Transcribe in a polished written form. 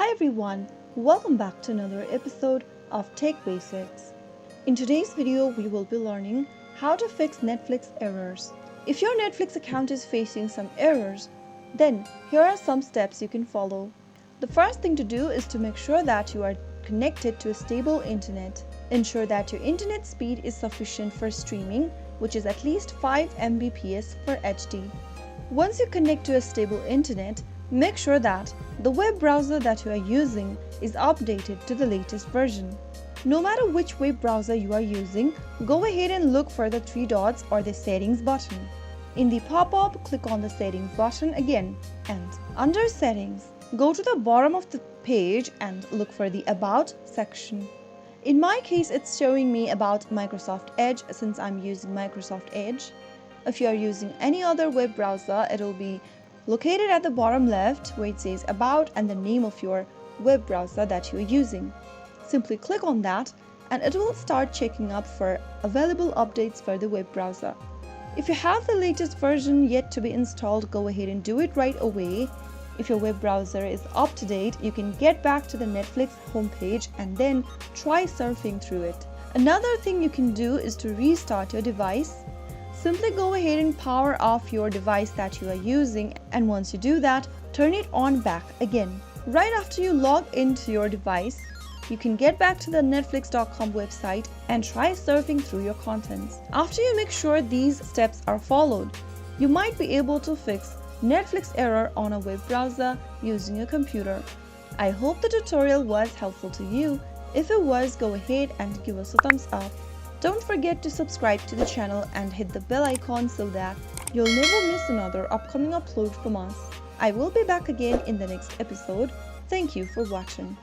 Hi everyone, welcome back to another episode of Tech Basics. In today's video, we will be learning how to fix Netflix errors. If your Netflix account is facing some errors, then here are some steps you can follow. The first thing to do is to make sure that you are connected to a stable internet. Ensure that your internet speed is sufficient for streaming, which is at least 5 Mbps for HD. Once you connect to a stable internet, make sure that the web browser that you are using is updated to the latest version. No matter which web browser you are using, go ahead and look for the three dots or the settings button. In the pop-up, click on the settings button again, and under settings, go to the bottom of the page and look for the about section. In my case, it's showing me about Microsoft Edge since I'm using Microsoft Edge. If you are using any other web browser, it will be located at the bottom left where it says about and the name of your web browser that you are using. Simply click on that and it will start checking up for available updates for the web browser. If you have the latest version yet to be installed, go ahead and do it right away. If your web browser is up to date, you can get back to the Netflix homepage and then try surfing through it. Another thing you can do is to restart your device. Simply go ahead and power off your device that you are using, and once you do that, turn it on back again. Right after you log into your device, you can get back to the Netflix.com website and try surfing through your contents. After you make sure these steps are followed, you might be able to fix Netflix error on a web browser using a computer. I hope the tutorial was helpful to you. If it was, go ahead and give us a thumbs up. Don't forget to subscribe to the channel and hit the bell icon so that you'll never miss another upcoming upload from us. I will be back again in the next episode. Thank you for watching.